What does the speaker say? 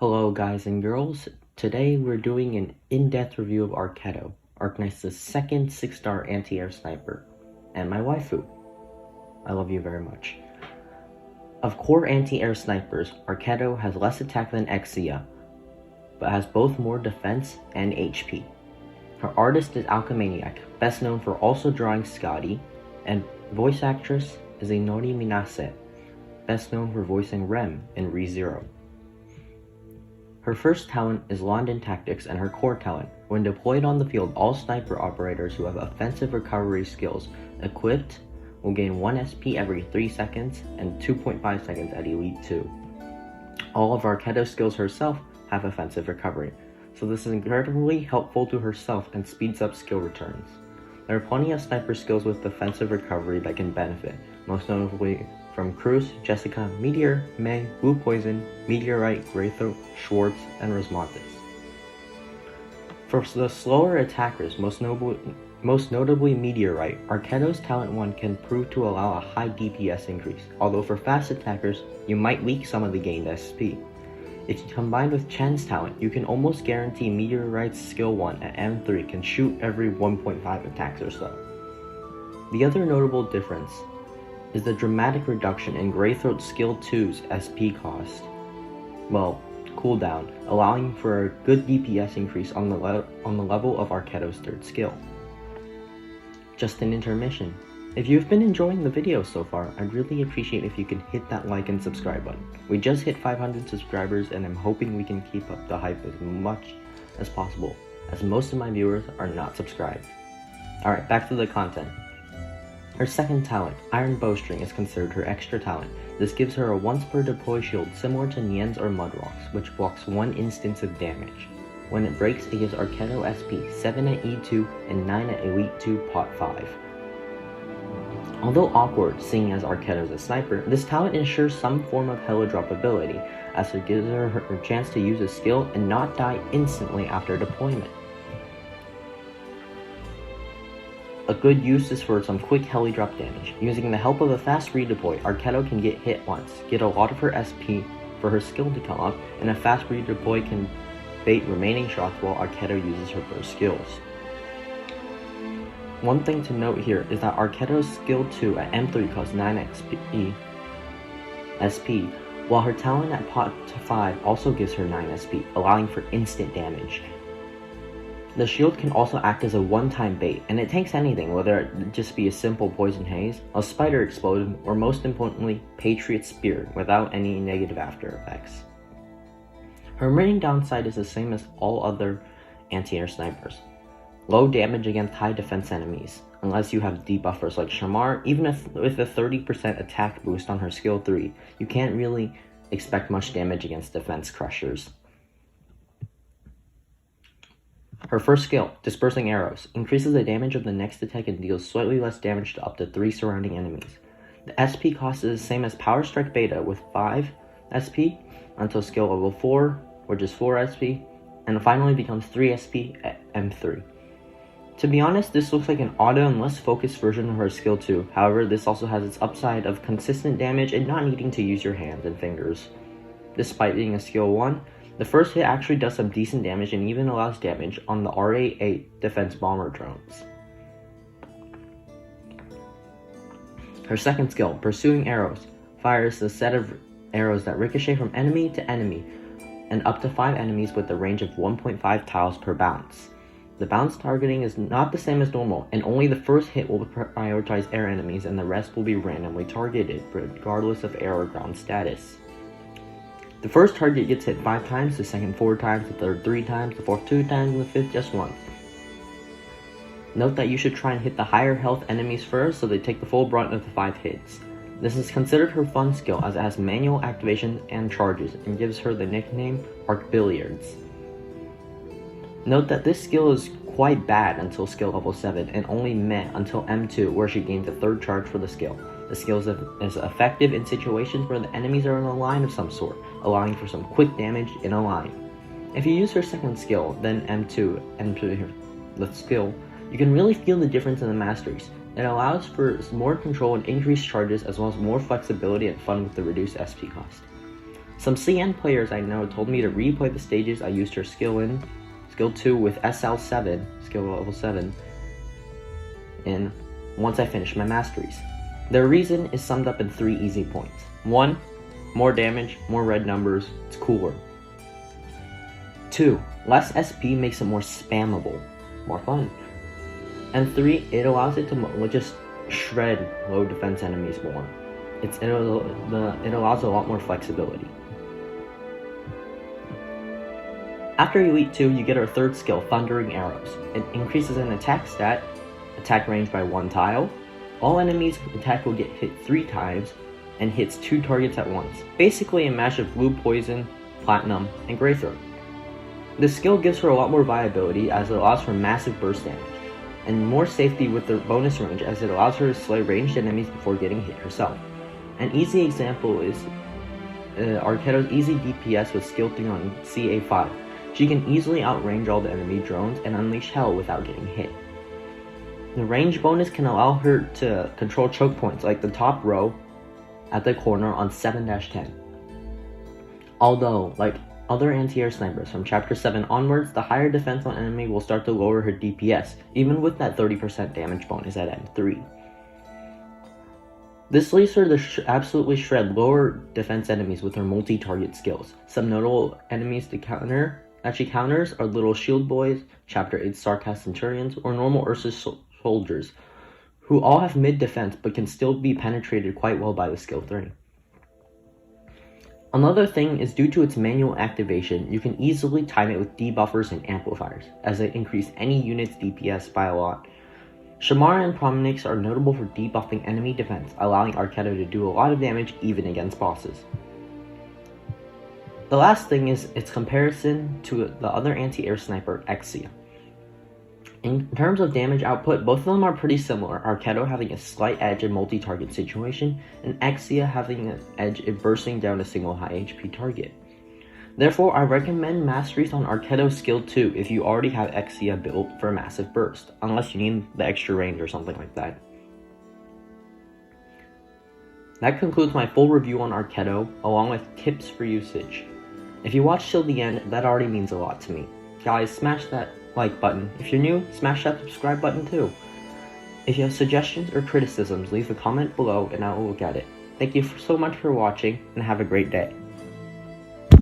Hello guys and girls, today we're doing an in-depth review of Archetto, Arknights' second 6-star anti-air sniper, and my waifu. I love you very much. Of core anti-air snipers, Archetto has less attack than Exia, but has both more defense and HP. Her artist is Alchemaniac, best known for also drawing Scotty, and voice actress is Inori Minase, best known for voicing Rem in ReZero. Her first talent is London Tactics, and her core talent. When deployed on the field, all sniper operators who have offensive recovery skills equipped will gain 1 SP every 3 seconds and 2.5 seconds at Elite 2. All of Archetto's skills herself have offensive recovery, so this is incredibly helpful to herself and speeds up skill returns. There are plenty of sniper skills with defensive recovery that can benefit, most notably from Cruz, Jessica, Meteor, May, Blue Poison, Meteorite, Greythroat, Schwartz, and Rosmantis. For the slower attackers, most notably Meteorite, Archetto's Talent 1 can prove to allow a high DPS increase, although for fast attackers, you might leak some of the gained SP. If combined with Chen's talent, you can almost guarantee Meteorite's skill 1 at M3 can shoot every 1.5 attacks or so. The other notable difference is the dramatic reduction in Greythroat's skill 2's SP cost. Cooldown, allowing for a good DPS increase on the level of Archetto's third skill. Just an intermission. If you've been enjoying the video so far, I'd really appreciate if you could hit that like and subscribe button. We just hit 500 subscribers and I'm hoping we can keep up the hype as much as possible, as most of my viewers are not subscribed. Alright, back to the content. Her second talent, Iron Bowstring, is considered her extra talent. This gives her a once per deploy shield similar to Nien's or Mudrock's, which blocks 1 instance of damage. When it breaks, it gives Archetto SP 7 at E2 and 9 at Elite 2 Pot 5. Although awkward, seeing as Archetto is a sniper, this talent ensures some form of heli-drop ability, as it gives her a chance to use a skill and not die instantly after deployment. A good use is for some quick heli-drop damage. Using the help of a fast redeploy, Archetto can get hit once, get a lot of her SP for her skill to come up, and a fast redeploy can bait remaining shots while Archetto uses her burst skills. One thing to note here is that Archetto's skill 2 at M3 costs 9 SP, while her talent at Pot 5 also gives her 9 SP, allowing for instant damage. The shield can also act as a one-time bait, and it tanks anything, whether it just be a simple Poison Haze, a Spider Explosion, or most importantly, Patriot Spear, without any negative after effects. Her main downside is the same as all other anti-air snipers. Low damage against high defense enemies, unless you have debuffers like Shamar. Even with a 30% attack boost on her skill 3, you can't really expect much damage against defense crushers. Her first skill, Dispersing Arrows, increases the damage of the next attack and deals slightly less damage to up to 3 surrounding enemies. The SP cost is the same as Power Strike Beta with 5 SP until skill level 4, which is 4 SP, and it finally becomes 3 SP at M3. To be honest, this looks like an auto and less focused version of her skill 2, however this also has its upside of consistent damage and not needing to use your hands and fingers. Despite being a skill 1, the first hit actually does some decent damage and even allows damage on the RA-8 defense bomber drones. Her second skill, Pursuing Arrows, fires a set of arrows that ricochet from enemy to enemy and up to 5 enemies with a range of 1.5 tiles per bounce. The bounce targeting is not the same as normal, and only the first hit will prioritize air enemies and the rest will be randomly targeted, regardless of air or ground status. The first target gets hit 5 times, the second 4 times, the third 3 times, the fourth 2 times, and the fifth just once. Note that you should try and hit the higher health enemies first so they take the full brunt of the 5 hits. This is considered her fun skill as it has manual activations and charges and gives her the nickname Arc Billiards. Note that this skill is quite bad until skill level 7 and only meh until M2 where she gains a third charge for the skill. The skill is effective in situations where the enemies are in a line of some sort, allowing for some quick damage in a line. If you use her second skill, then M2, the skill, you can really feel the difference in the masteries. It allows for more control and increased charges as well as more flexibility and fun with the reduced SP cost. Some CN players I know told me to replay the stages I used her skill 2 with SL7, skill level 7, in once I finish my masteries. Their reason is summed up in 3 easy points. 1. More damage, more red numbers, it's cooler. 2. Less SP makes it more spammable, more fun. And 3. It allows it to just shred low defense enemies more. It allows a lot more flexibility. After Elite 2, you get our 3rd skill, Thundering Arrows. It increases an attack stat, attack range by 1 tile. All enemies attack will get hit 3 times, and hits 2 targets at once. Basically a mash of Blue Poison, Platinum, and Greythroat. This skill gives her a lot more viability as it allows for massive burst damage, and more safety with the bonus range as it allows her to slay ranged enemies before getting hit herself. An easy example is Archetto's easy DPS with skill 3 on CA5. She can easily outrange all the enemy drones and unleash hell without getting hit. The range bonus can allow her to control choke points like the top row at the corner on 7-10. Although, like other anti-air snipers from Chapter 7 onwards, the higher defense on enemy will start to lower her DPS, even with that 30% damage bonus at M3. This leaves her to absolutely shred lower defense enemies with her multi-target skills. Some notable enemies that she counters are Little Shield Boys, Chapter 8 Sarcast Centurions, or normal Ursus soldiers, who all have mid defense but can still be penetrated quite well by the skill 3. Another thing is due to its manual activation, you can easily time it with debuffers and amplifiers, as they increase any unit's DPS by a lot. Shamara and Promenix are notable for debuffing enemy defense, allowing Archetto to do a lot of damage even against bosses. The last thing is its comparison to the other anti-air sniper, Exia. In terms of damage output, both of them are pretty similar, Archetto having a slight edge in multi-target situation, and Exia having an edge in bursting down a single high HP target. Therefore, I recommend masteries on Archetto's skill 2 if you already have Exia built for a massive burst, unless you need the extra range or something like that. That concludes my full review on Archetto, along with tips for usage. If you watched till the end, that already means a lot to me. Guys, smash that like button. If you're new, smash that subscribe button too. If you have suggestions or criticisms, leave a comment below and I will look at it. Thank you so much for watching, and have a great day.